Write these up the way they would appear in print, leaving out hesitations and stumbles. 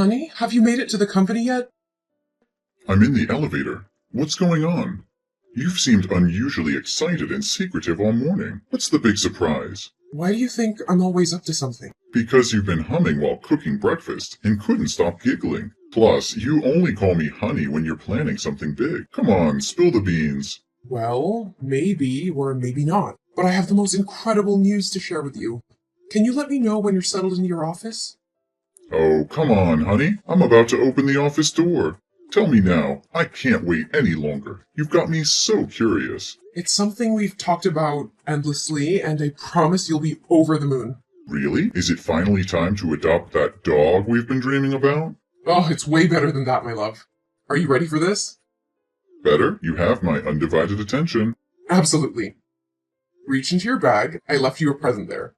Honey, have you made it to the company yet? I'm in the elevator. What's going on? You've seemed unusually excited and secretive all morning. What's the big surprise? Why do you think I'm always up to something? Because you've been humming while cooking breakfast and couldn't stop giggling. Plus, you only call me honey when you're planning something big. Come on, spill the beans. Well, maybe or maybe not. But I have the most incredible news to share with you. Can you let me know when you're settled into your office? Oh, come on, honey. I'm about to open the office door. Tell me now. I can't wait any longer. You've got me so curious. It's something we've talked about endlessly, and I promise you'll be over the moon. Really? Is it finally time to adopt that dog we've been dreaming about? Oh, it's way better than that, my love. Are you ready for this? Better? You have my undivided attention. Absolutely. Reach into your bag. I left you a present there.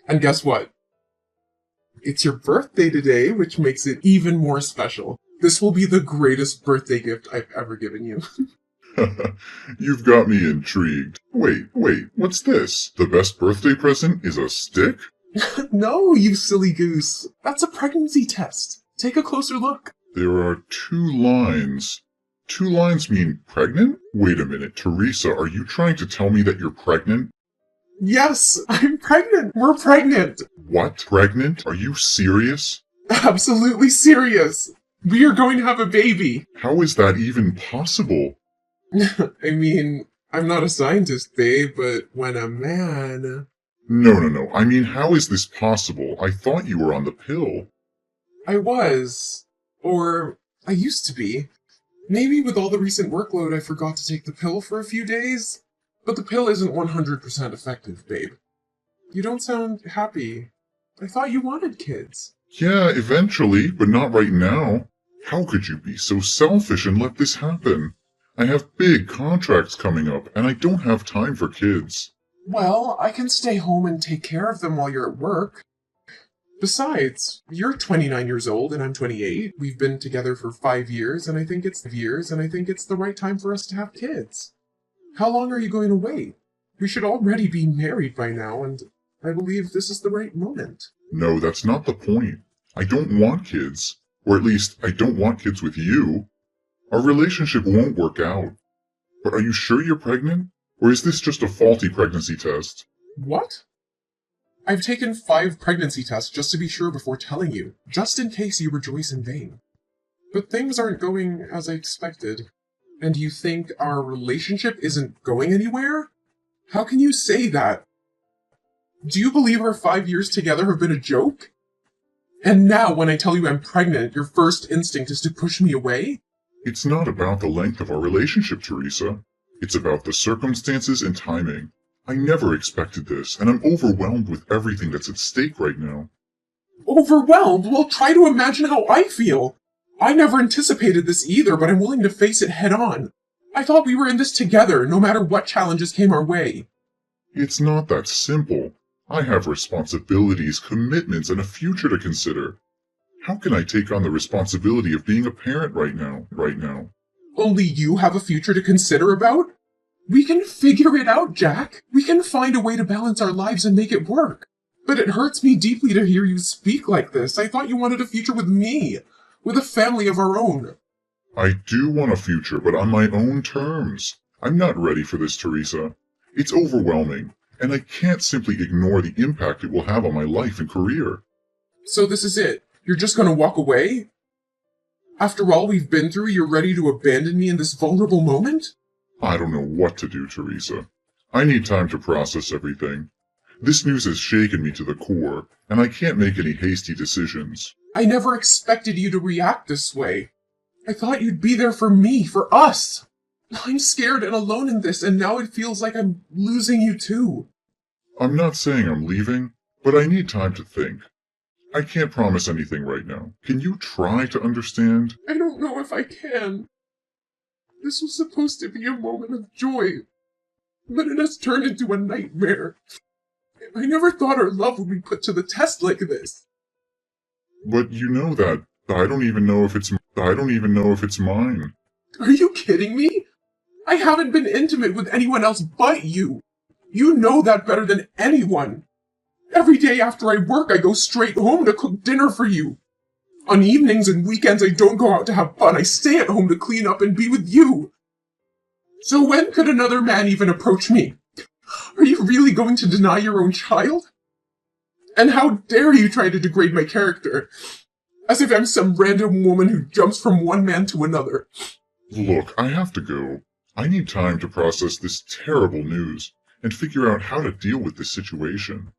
And guess what? It's your birthday today, which makes it even more special. This will be the greatest birthday gift I've ever given you. You've got me intrigued. Wait, what's this? The best birthday present is a stick? No, you silly goose. That's a pregnancy test. Take a closer look. There are 2 lines. 2 lines mean pregnant? Wait a minute, Teresa, are you trying to tell me that you're pregnant? Yes, I'm pregnant. We're pregnant. What? Pregnant? Are you serious? Absolutely serious. We are going to have a baby. How is that even possible? I mean, I'm not a scientist, babe, but when a man... No. I mean, how is this possible? I thought you were on the pill. I was. Or I used to be. Maybe with all the recent workload I forgot to take the pill for a few days. But the pill isn't 100% effective, babe. You don't sound happy. I thought you wanted kids. Yeah, eventually, but not right now. How could you be so selfish and let this happen? I have big contracts coming up, and I don't have time for kids. Well, I can stay home and take care of them while you're at work. Besides, you're 29 years old and I'm 28. We've been together for 5 years, and I think it's the right time for us to have kids. How long are you going to wait? We should already be married by now, and I believe this is the right moment. No, that's not the point. I don't want kids. Or at least, I don't want kids with you. Our relationship won't work out. But are you sure you're pregnant? Or is this just a faulty pregnancy test? What? I've taken 5 pregnancy tests just to be sure before telling you, just in case you rejoice in vain. But things aren't going as I expected. And you think our relationship isn't going anywhere? How can you say that? Do you believe our 5 years together have been a joke? And now, when I tell you I'm pregnant, your first instinct is to push me away? It's not about the length of our relationship, Teresa. It's about the circumstances and timing. I never expected this, and I'm overwhelmed with everything that's at stake right now. Overwhelmed? Well, try to imagine how I feel. I never anticipated this either, but I'm willing to face it head on. I thought we were in this together, no matter what challenges came our way. It's not that simple. I have responsibilities, commitments, and a future to consider. How can I take on the responsibility of being a parent right now? Only you have a future to consider about? We can figure it out, Jack. We can find a way to balance our lives and make it work. But it hurts me deeply to hear you speak like this. I thought you wanted a future with me, with a family of our own. I do want a future, but on my own terms. I'm not ready for this, Teresa. It's overwhelming, and I can't simply ignore the impact it will have on my life and career. So this is it? You're just gonna walk away? After all we've been through, you're ready to abandon me in this vulnerable moment? I don't know what to do, Teresa. I need time to process everything. This news has shaken me to the core, and I can't make any hasty decisions. I never expected you to react this way. I thought you'd be there for me, for us. I'm scared and alone in this, and now it feels like I'm losing you too. I'm not saying I'm leaving, but I need time to think. I can't promise anything right now. Can you try to understand? I don't know if I can. This was supposed to be a moment of joy, but it has turned into a nightmare. I never thought our love would be put to the test like this. But you know that I don't even know if it's mine. Are you kidding me? I haven't been intimate with anyone else but you. You know that better than anyone. Every day after I work, I go straight home to cook dinner for you. On evenings and weekends, I don't go out to have fun. I stay at home to clean up and be with you. So when could another man even approach me? Are you really going to deny your own child? And how dare you try to degrade my character? As if I'm some random woman who jumps from one man to another. Look, I have to go. I need time to process this terrible news and figure out how to deal with this situation.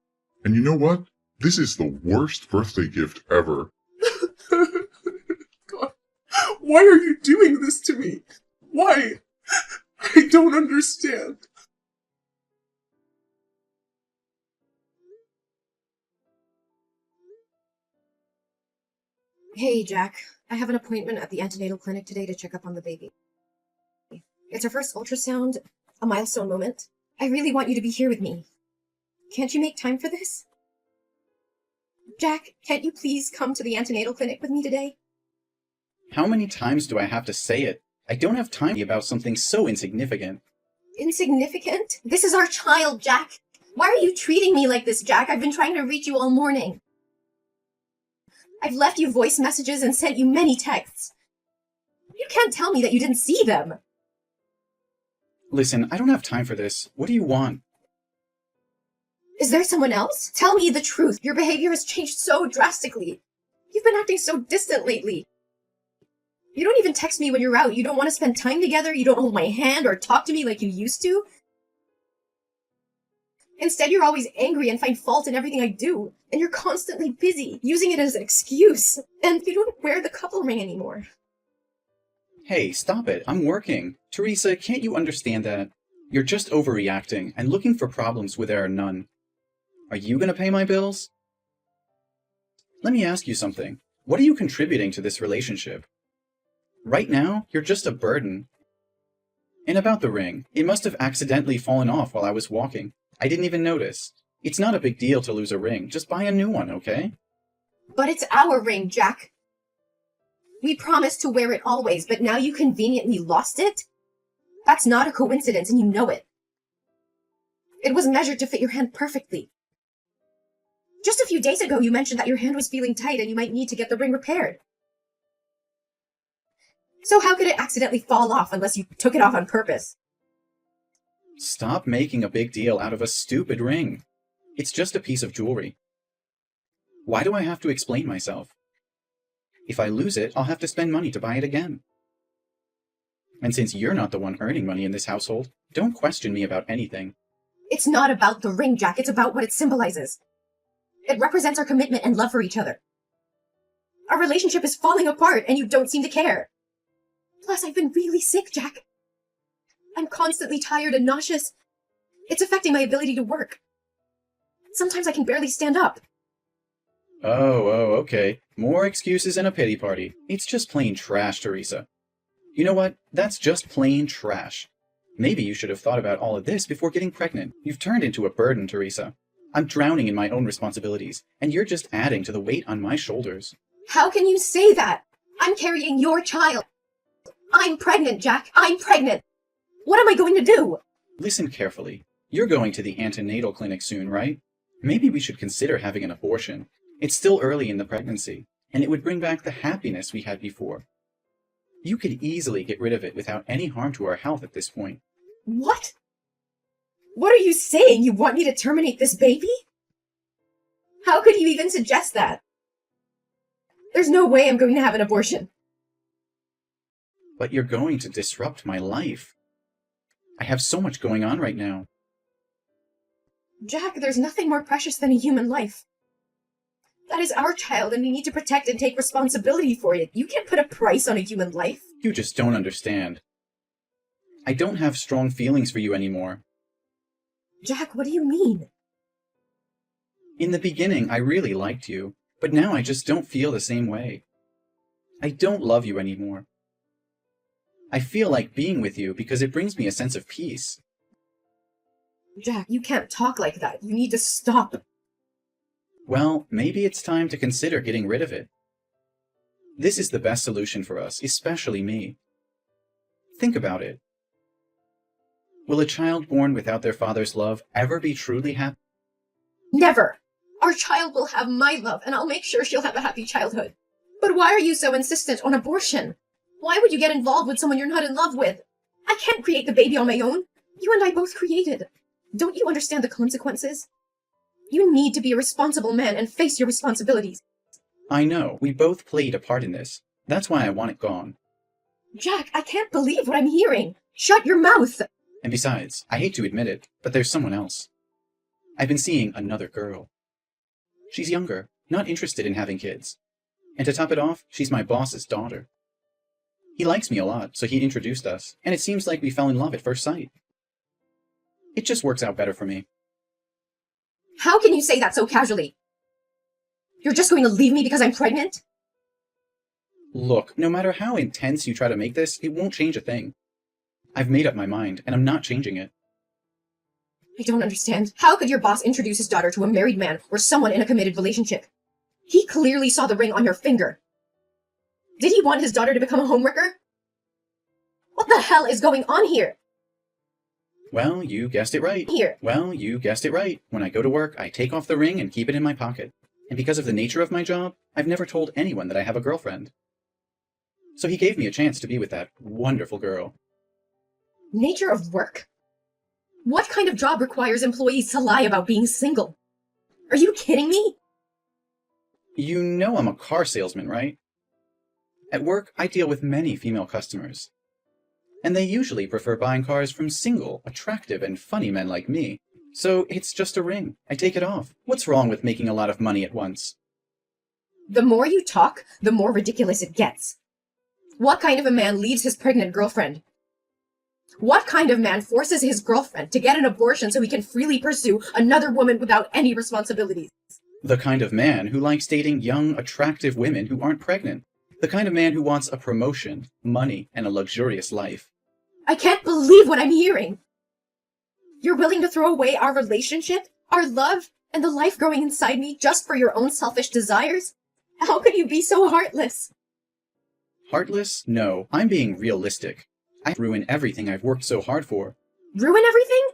And you know what? This is the worst birthday gift ever. God, why are you doing this to me? Why? I don't understand. Hey, Jack. I have an appointment at the antenatal clinic today to check up on the baby. It's her first ultrasound, a milestone moment. I really want you to be here with me. Can't you make time for this? Jack, can't you please come to the antenatal clinic with me today? How many times do I have to say it? I don't have time about something so insignificant. Insignificant? This is our child, Jack. Why are you treating me like this, Jack? I've been trying to reach you all morning. I've left you voice messages and sent you many texts. You can't tell me that you didn't see them. Listen, I don't have time for this. What do you want? Is there someone else? Tell me the truth. Your behavior has changed so drastically. You've been acting so distant lately. You don't even text me when you're out. You don't want to spend time together. You don't hold my hand or talk to me like you used to. Instead, you're always angry and find fault in everything I do. And you're constantly busy, using it as an excuse. And you don't wear the couple ring anymore. Hey, stop it. I'm working. Teresa, can't you understand that? You're just overreacting and looking for problems where there are none. Are you going to pay my bills? Let me ask you something. What are you contributing to this relationship? Right now, you're just a burden. And about the ring, it must have accidentally fallen off while I was walking. I didn't even notice. It's not a big deal to lose a ring. Just buy a new one, okay? But it's our ring, Jack. We promised to wear it always, but now you conveniently lost it? That's not a coincidence, and you know it. It was measured to fit your hand perfectly. Just a few days ago, you mentioned that your hand was feeling tight and you might need to get the ring repaired. So how could it accidentally fall off unless you took it off on purpose? Stop making a big deal out of a stupid ring. It's just a piece of jewelry. Why do I have to explain myself? If I lose it, I'll have to spend money to buy it again. And since you're not the one earning money in this household, don't question me about anything. It's not about the ring, Jack. It's about what it symbolizes. It represents our commitment and love for each other. Our relationship is falling apart, and you don't seem to care. Plus, I've been really sick, Jack. I'm constantly tired and nauseous. It's affecting my ability to work. Sometimes I can barely stand up. Oh, okay. More excuses and a pity party. It's just plain trash, Teresa. You know what? That's just plain trash. Maybe you should have thought about all of this before getting pregnant. You've turned into a burden, Teresa. I'm drowning in my own responsibilities, and you're just adding to the weight on my shoulders. How can you say that? I'm carrying your child. I'm pregnant, Jack. I'm pregnant. What am I going to do? Listen carefully. You're going to the antenatal clinic soon, right? Maybe we should consider having an abortion. It's still early in the pregnancy, and it would bring back the happiness we had before. You could easily get rid of it without any harm to our health at this point. What? What are you saying? You want me to terminate this baby? How could you even suggest that? There's no way I'm going to have an abortion. But you're going to disrupt my life. I have so much going on right now. Jack, there's nothing more precious than a human life. That is our child, and we need to protect and take responsibility for it. You can't put a price on a human life. You just don't understand. I don't have strong feelings for you anymore. Jack, what do you mean? In the beginning, I really liked you, but now I just don't feel the same way. I don't love you anymore. I feel like being with you because it brings me a sense of peace. Jack, you can't talk like that. You need to stop. Well, maybe it's time to consider getting rid of it. This is the best solution for us, especially me. Think about it. Will a child born without their father's love ever be truly happy? Never! Our child will have my love, and I'll make sure she'll have a happy childhood. But why are you so insistent on abortion? Why would you get involved with someone you're not in love with? I can't create the baby on my own. You and I both created. Don't you understand the consequences? You need to be a responsible man and face your responsibilities. I know, we both played a part in this. That's why I want it gone. Jack, I can't believe what I'm hearing. Shut your mouth! And besides, I hate to admit it, but there's someone else. I've been seeing another girl. She's younger, not interested in having kids. And to top it off, she's my boss's daughter. He likes me a lot, so he introduced us, and it seems like we fell in love at first sight. It just works out better for me. How can you say that so casually? You're just going to leave me because I'm pregnant? Look, no matter how intense you try to make this, it won't change a thing. I've made up my mind, and I'm not changing it. I don't understand. How could your boss introduce his daughter to a married man or someone in a committed relationship? He clearly saw the ring on your finger. Did he want his daughter to become a homewrecker? What the hell is going on here? Well, you guessed it right. When I go to work, I take off the ring and keep it in my pocket. And because of the nature of my job, I've never told anyone that I have a girlfriend. So he gave me a chance to be with that wonderful girl. Nature of work? What kind of job requires employees to lie about being single? Are you kidding me? You know I'm a car salesman, right? At work, I deal with many female customers. And they usually prefer buying cars from single, attractive, and funny men like me. So it's just a ring. I take it off. What's wrong with making a lot of money at once? The more you talk, the more ridiculous it gets. What kind of a man leaves his pregnant girlfriend? What kind of man forces his girlfriend to get an abortion so he can freely pursue another woman without any responsibilities? The kind of man who likes dating young, attractive women who aren't pregnant. The kind of man who wants a promotion, money, and a luxurious life. I can't believe what I'm hearing. You're willing to throw away our relationship, our love, and the life growing inside me just for your own selfish desires? How could you be so heartless? Heartless? No, I'm being realistic. I ruin everything I've worked so hard for. Ruin everything?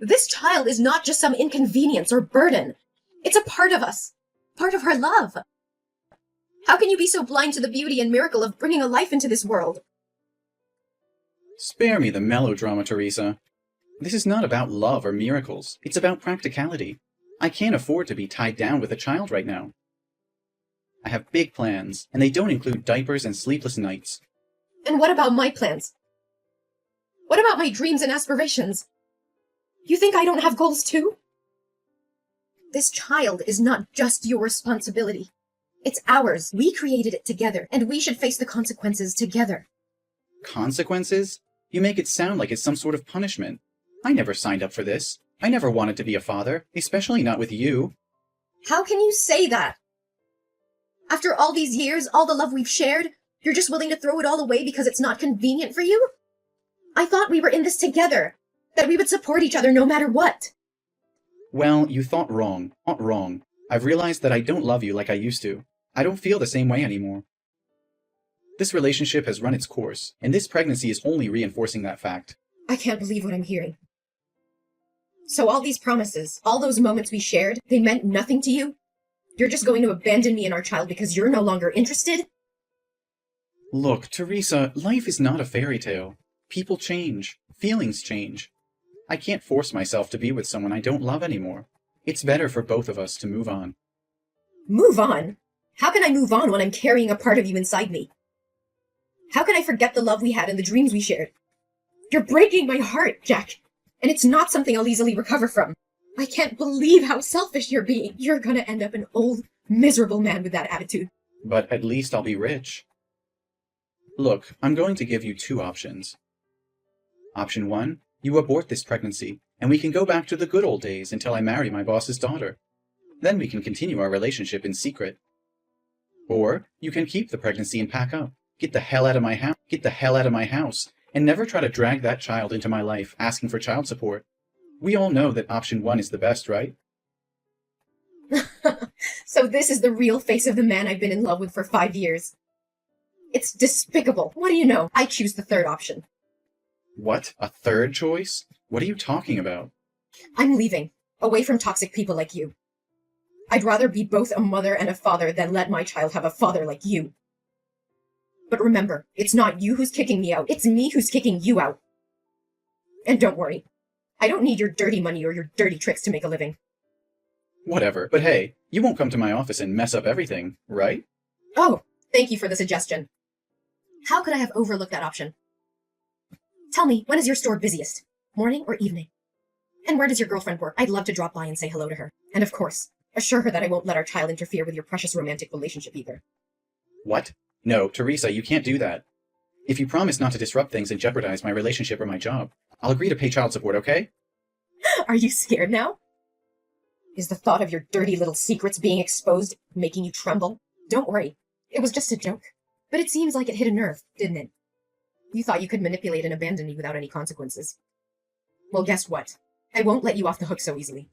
This child is not just some inconvenience or burden. It's a part of us. Part of our love. How can you be so blind to the beauty and miracle of bringing a life into this world? Spare me the melodrama, Teresa. This is not about love or miracles. It's about practicality. I can't afford to be tied down with a child right now. I have big plans, and they don't include diapers and sleepless nights. And what about my plans? What about my dreams and aspirations? You think I don't have goals too? This child is not just your responsibility. It's ours. We created it together, and we should face the consequences together. Consequences? You make it sound like it's some sort of punishment. I never signed up for this. I never wanted to be a father, especially not with you. How can you say that? After all these years, all the love we've shared, you're just willing to throw it all away because it's not convenient for you? I thought we were in this together, that we would support each other no matter what. Well, you thought wrong. Not wrong. I've realized that I don't love you like I used to. I don't feel the same way anymore. This relationship has run its course, and this pregnancy is only reinforcing that fact. I can't believe what I'm hearing. So all these promises, all those moments we shared, they meant nothing to you? You're just going to abandon me and our child because you're no longer interested? Look, Teresa, life is not a fairy tale. People change. Feelings change. I can't force myself to be with someone I don't love anymore. It's better for both of us to move on. Move on? How can I move on when I'm carrying a part of you inside me? How can I forget the love we had and the dreams we shared? You're breaking my heart, Jack, and it's not something I'll easily recover from. I can't believe how selfish you're being. You're gonna end up an old, miserable man with that attitude. But at least I'll be rich. Look, I'm going to give you two options. Option 1, you abort this pregnancy, and we can go back to the good old days until I marry my boss's daughter. Then we can continue our relationship in secret. Or you can keep the pregnancy and pack up. Get the hell out of my house. Get the hell out of my house. And never try to drag that child into my life asking for child support. We all know that option 1 is the best, right? So this is the real face of the man I've been in love with for 5 years. It's despicable. What do you know? I choose the third option. What? A third choice? What are you talking about? I'm leaving. Away from toxic people like you. I'd rather be both a mother and a father than let my child have a father like you. But remember, it's not you who's kicking me out, it's me who's kicking you out. And don't worry, I don't need your dirty money or your dirty tricks to make a living. Whatever, but hey, you won't come to my office and mess up everything, right? Oh, thank you for the suggestion. How could I have overlooked that option? Tell me, when is your store busiest? Morning or evening? And where does your girlfriend work? I'd love to drop by and say hello to her. And of course, assure her that I won't let our child interfere with your precious romantic relationship either. What? No, Teresa, you can't do that. If you promise not to disrupt things and jeopardize my relationship or my job, I'll agree to pay child support, okay? Are you scared now? Is the thought of your dirty little secrets being exposed making you tremble? Don't worry, it was just a joke. But it seems like it hit a nerve, didn't it? You thought you could manipulate and abandon me without any consequences. Well, guess what? I won't let you off the hook so easily.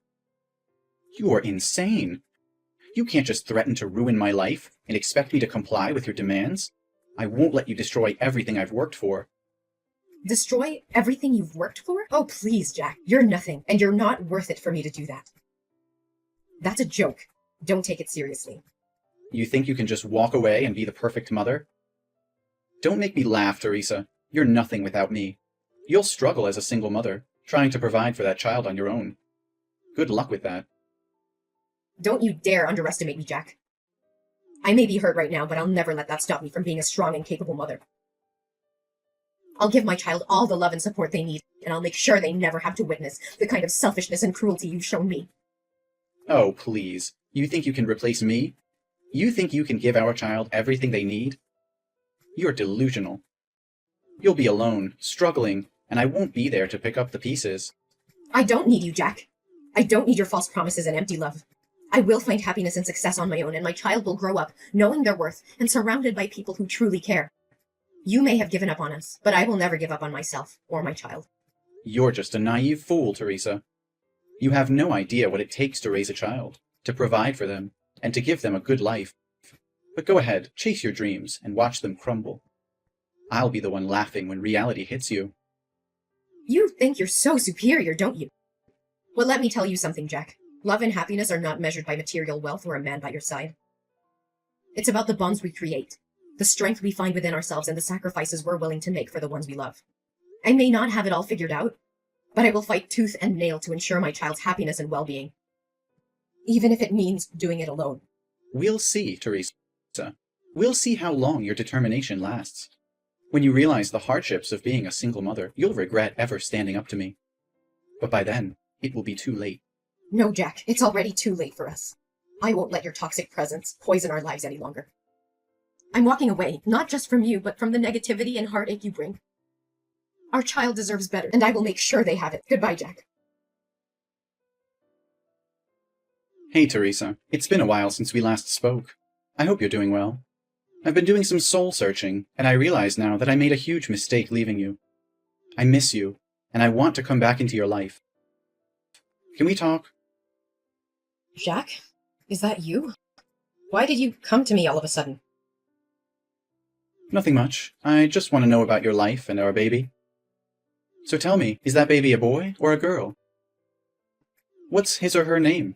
You are insane. You can't just threaten to ruin my life and expect me to comply with your demands. I won't let you destroy everything I've worked for. Destroy everything you've worked for? Oh, please, Jack. You're nothing, and you're not worth it for me to do that. That's a joke. Don't take it seriously. You think you can just walk away and be the perfect mother? Don't make me laugh, Teresa. You're nothing without me. You'll struggle as a single mother, trying to provide for that child on your own. Good luck with that. Don't you dare underestimate me, Jack. I may be hurt right now, but I'll never let that stop me from being a strong and capable mother. I'll give my child all the love and support they need, and I'll make sure they never have to witness the kind of selfishness and cruelty you've shown me. Oh, please. You think you can replace me? You think you can give our child everything they need? You're delusional. You'll be alone, struggling, and I won't be there to pick up the pieces. I don't need you, Jack. I don't need your false promises and empty love. I will find happiness and success on my own, and my child will grow up knowing their worth and surrounded by people who truly care. You may have given up on us, but I will never give up on myself or my child. You're just a naive fool, Teresa. You have no idea what it takes to raise a child, to provide for them, and to give them a good life. But go ahead, chase your dreams, and watch them crumble. I'll be the one laughing when reality hits you. You think you're so superior, don't you? Well, let me tell you something, Jack. Love and happiness are not measured by material wealth or a man by your side. It's about the bonds we create, the strength we find within ourselves, and the sacrifices we're willing to make for the ones we love. I may not have it all figured out, but I will fight tooth and nail to ensure my child's happiness and well-being. Even if it means doing it alone. We'll see, Teresa. We'll see how long your determination lasts. When you realize the hardships of being a single mother, you'll regret ever standing up to me. But by then, it will be too late. No, Jack, it's already too late for us. I won't let your toxic presence poison our lives any longer. I'm walking away, not just from you, but from the negativity and heartache you bring. Our child deserves better, and I will make sure they have it. Goodbye, Jack. Hey, Teresa. It's been a while since we last spoke. I hope you're doing well. I've been doing some soul searching, and I realize now that I made a huge mistake leaving you. I miss you, and I want to come back into your life. Can we talk? Jack? Is that you? Why did you come to me all of a sudden? Nothing much. I just want to know about your life and our baby. So tell me, is that baby a boy or a girl? What's his or her name?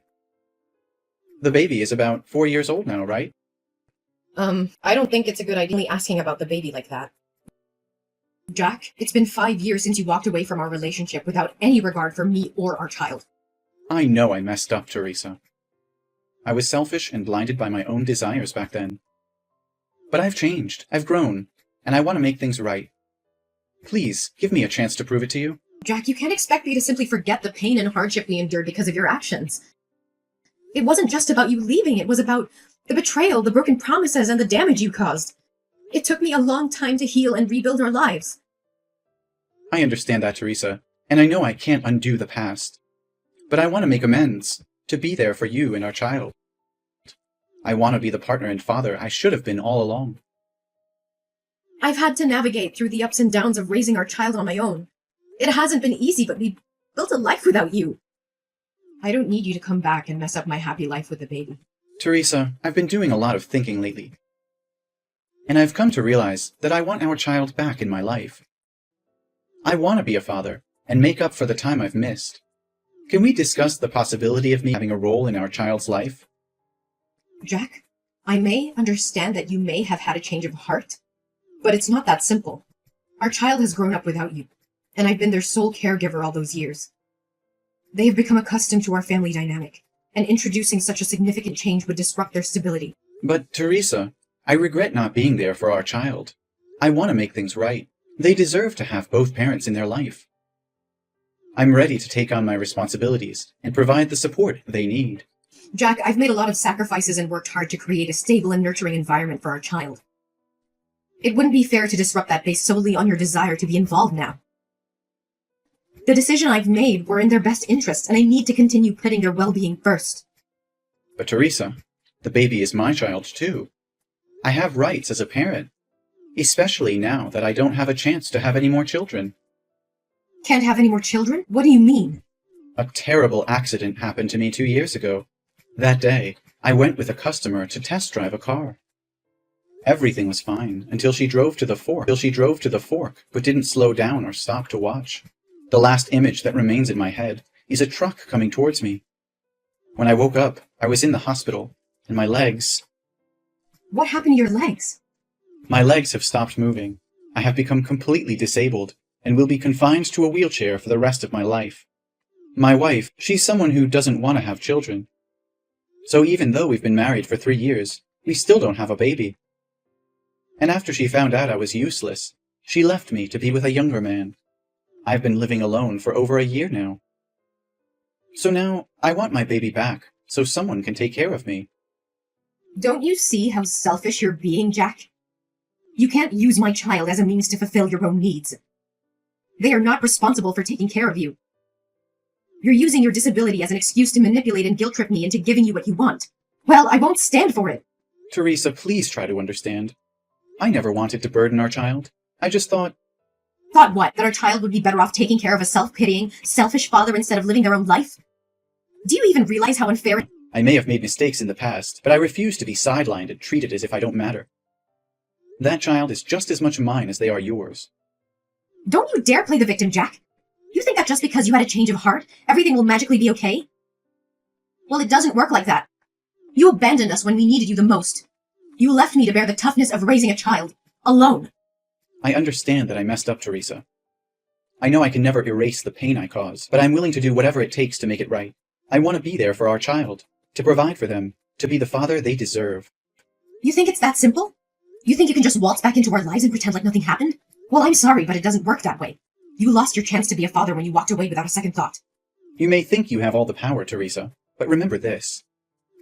The baby is about 4 years old now, right? I don't think it's a good idea asking about the baby like that. Jack, it's been 5 years since you walked away from our relationship without any regard for me or our child. I know I messed up, Teresa. I was selfish and blinded by my own desires back then. But I've changed, I've grown, and I want to make things right. Please, give me a chance to prove it to you. Jack, you can't expect me to simply forget the pain and hardship we endured because of your actions. It wasn't just about you leaving, it was about the betrayal, the broken promises, and the damage you caused. It took me a long time to heal and rebuild our lives. I understand that, Teresa, and I know I can't undo the past. But I want to make amends, to be there for you and our child. I want to be the partner and father I should have been all along. I've had to navigate through the ups and downs of raising our child on my own. It hasn't been easy, but we built a life without you. I don't need you to come back and mess up my happy life with the baby. Teresa, I've been doing a lot of thinking lately. And I've come to realize that I want our child back in my life. I want to be a father and make up for the time I've missed. Can we discuss the possibility of me having a role in our child's life? Jack, I may understand that you may have had a change of heart, but it's not that simple. Our child has grown up without you, and I've been their sole caregiver all those years. They have become accustomed to our family dynamic, and introducing such a significant change would disrupt their stability. But, Teresa, I regret not being there for our child. I want to make things right. They deserve to have both parents in their life. I'm ready to take on my responsibilities and provide the support they need. Jack, I've made a lot of sacrifices and worked hard to create a stable and nurturing environment for our child. It wouldn't be fair to disrupt that based solely on your desire to be involved now. The decision I've made were in their best interest, and I need to continue putting their well-being first. But Teresa, the baby is my child too. I have rights as a parent, especially now that I don't have a chance to have any more children. Can't have any more children? What do you mean? A terrible accident happened to me 2 years ago. That day, I went with a customer to test drive a car. Everything was fine until she drove to the fork, but didn't slow down or stop to watch. The last image that remains in my head is a truck coming towards me. When I woke up, I was in the hospital, and my legs... What happened to your legs? My legs have stopped moving. I have become completely disabled, and will be confined to a wheelchair for the rest of my life. My wife, she's someone who doesn't want to have children. So even though we've been married for 3 years, we still don't have a baby. And after she found out I was useless, she left me to be with a younger man. I've been living alone for over a year now. So now, I want my baby back, so someone can take care of me. Don't you see how selfish you're being, Jack? You can't use my child as a means to fulfill your own needs. They are not responsible for taking care of you. You're using your disability as an excuse to manipulate and guilt-trip me into giving you what you want. Well, I won't stand for it. Teresa, please try to understand. I never wanted to burden our child. I just thought... Thought what? That our child would be better off taking care of a self-pitying, selfish father instead of living their own life? Do you even realize how unfair... I may have made mistakes in the past, but I refuse to be sidelined and treated as if I don't matter. That child is just as much mine as they are yours. Don't you dare play the victim, Jack. You think that just because you had a change of heart, everything will magically be okay? Well, it doesn't work like that. You abandoned us when we needed you the most. You left me to bear the toughness of raising a child, alone. I understand that I messed up, Teresa. I know I can never erase the pain I caused, but I'm willing to do whatever it takes to make it right. I want to be there for our child, to provide for them, to be the father they deserve. You think it's that simple? You think you can just waltz back into our lives and pretend like nothing happened? Well, I'm sorry, but it doesn't work that way. You lost your chance to be a father when you walked away without a second thought. You may think you have all the power, Teresa, but remember this.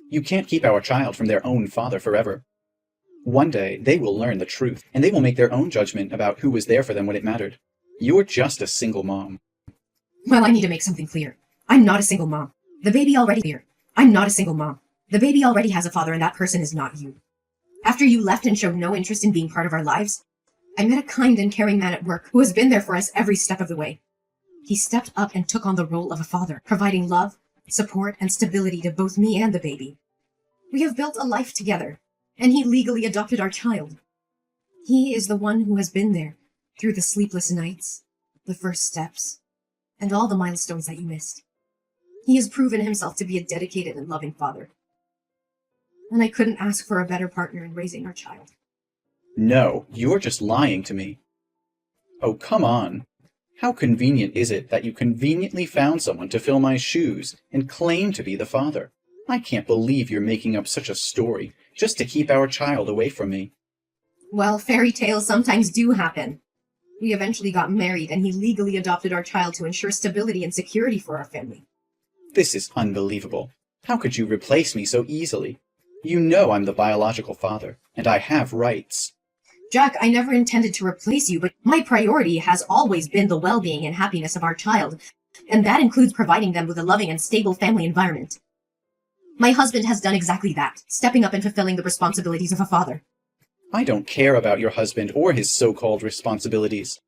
You can't keep our child from their own father forever. One day, they will learn the truth, and they will make their own judgment about who was there for them when it mattered. You're just a single mom. Well, I need to make something clear. I'm not a single mom. The baby already here. I'm not a single mom. The baby already has a father, and that person is not you. After you left and showed no interest in being part of our lives, I met a kind and caring man at work who has been there for us every step of the way. He stepped up and took on the role of a father, providing love, support, and stability to both me and the baby. We have built a life together, and he legally adopted our child. He is the one who has been there through the sleepless nights, the first steps, and all the milestones that you missed. He has proven himself to be a dedicated and loving father. And I couldn't ask for a better partner in raising our child. No, you're just lying to me. Oh, come on. How convenient is it that you conveniently found someone to fill my shoes and claim to be the father? I can't believe you're making up such a story just to keep our child away from me. Well, fairy tales sometimes do happen. We eventually got married, and he legally adopted our child to ensure stability and security for our family. This is unbelievable. How could you replace me so easily? You know I'm the biological father, and I have rights. Jack, I never intended to replace you, but my priority has always been the well-being and happiness of our child, and that includes providing them with a loving and stable family environment. My husband has done exactly that, stepping up and fulfilling the responsibilities of a father. I don't care about your husband or his so-called responsibilities.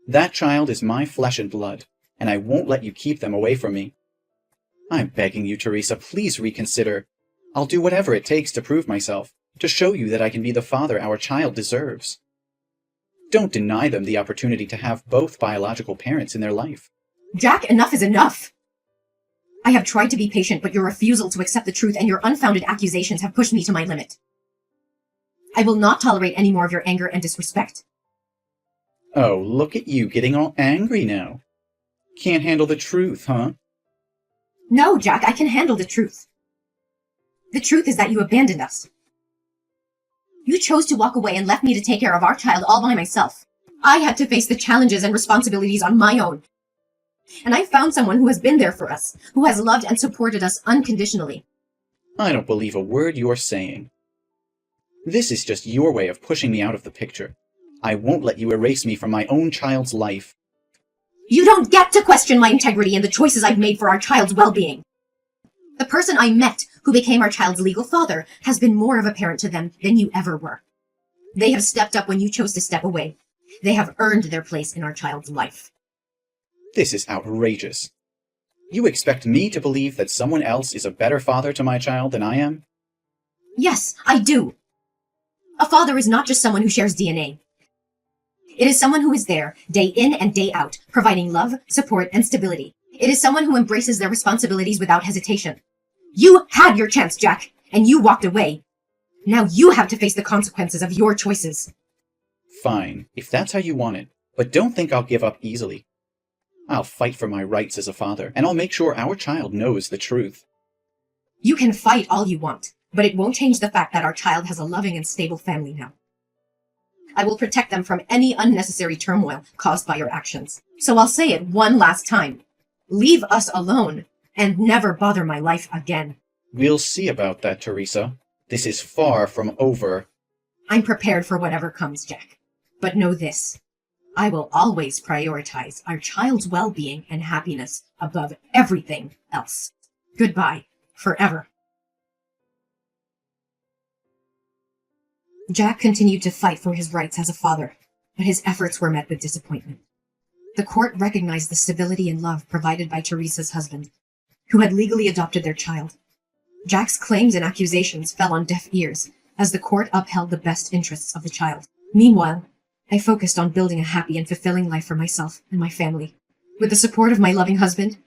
That child is my flesh and blood, and I won't let you keep them away from me. I'm begging you, Teresa, please reconsider. I'll do whatever it takes to prove myself, to show you that I can be the father our child deserves. Don't deny them the opportunity to have both biological parents in their life. Jack, enough is enough! I have tried to be patient, but your refusal to accept the truth and your unfounded accusations have pushed me to my limit. I will not tolerate any more of your anger and disrespect. Oh, look at you getting all angry now. Can't handle the truth, huh? No, Jack, I can handle the truth. The truth is that you abandoned us. You chose to walk away and left me to take care of our child all by myself. I had to face the challenges and responsibilities on my own. And I found someone who has been there for us, who has loved and supported us unconditionally. I don't believe a word you're saying. This is just your way of pushing me out of the picture. I won't let you erase me from my own child's life. You don't get to question my integrity and the choices I've made for our child's well-being. The person I met, who became our child's legal father, has been more of a parent to them than you ever were. They have stepped up when you chose to step away. They have earned their place in our child's life. This is outrageous. You expect me to believe that someone else is a better father to my child than I am? Yes, I do. A father is not just someone who shares DNA. It is someone who is there, day in and day out, providing love, support, and stability. It is someone who embraces their responsibilities without hesitation. You had your chance, Jack, and you walked away. Now you have to face the consequences of your choices. Fine, if that's how you want it, but don't think I'll give up easily. I'll fight for my rights as a father, and I'll make sure our child knows the truth. You can fight all you want, but it won't change the fact that our child has a loving and stable family now. I will protect them from any unnecessary turmoil caused by your actions. So I'll say it one last time. Leave us alone, and never bother my life again. We'll see about that, Teresa. This is far from over. I'm prepared for whatever comes, Jack. But know this. I will always prioritize our child's well-being and happiness above everything else. Goodbye, forever. Jack continued to fight for his rights as a father, but his efforts were met with disappointment. The court recognized the stability and love provided by Teresa's husband, who had legally adopted their child. Jack's claims and accusations fell on deaf ears as the court upheld the best interests of the child. Meanwhile, I focused on building a happy and fulfilling life for myself and my family. With the support of my loving husband,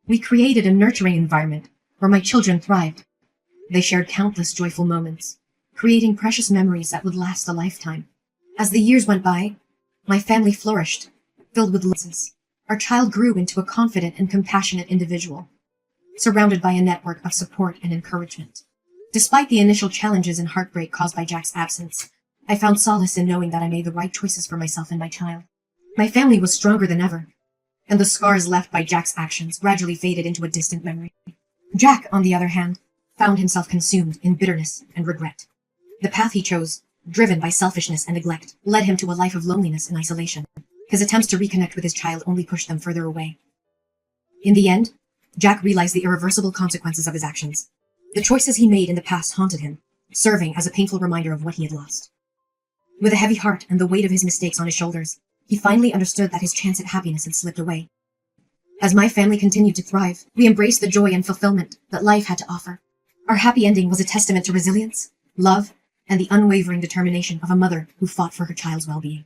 we created a nurturing environment where my children thrived. They shared countless joyful moments, creating precious memories that would last a lifetime. As the years went by, my family flourished, filled with losses. Our child grew into a confident and compassionate individual, surrounded by a network of support and encouragement. Despite the initial challenges and heartbreak caused by Jack's absence, I found solace in knowing that I made the right choices for myself and my child. My family was stronger than ever, and the scars left by Jack's actions gradually faded into a distant memory. Jack, on the other hand, found himself consumed in bitterness and regret. The path he chose, driven by selfishness and neglect, led him to a life of loneliness and isolation. His attempts to reconnect with his child only pushed them further away. In the end, Jack realized the irreversible consequences of his actions. The choices he made in the past haunted him, serving as a painful reminder of what he had lost. With a heavy heart and the weight of his mistakes on his shoulders, he finally understood that his chance at happiness had slipped away. As my family continued to thrive, we embraced the joy and fulfillment that life had to offer. Our happy ending was a testament to resilience, love, and the unwavering determination of a mother who fought for her child's well-being.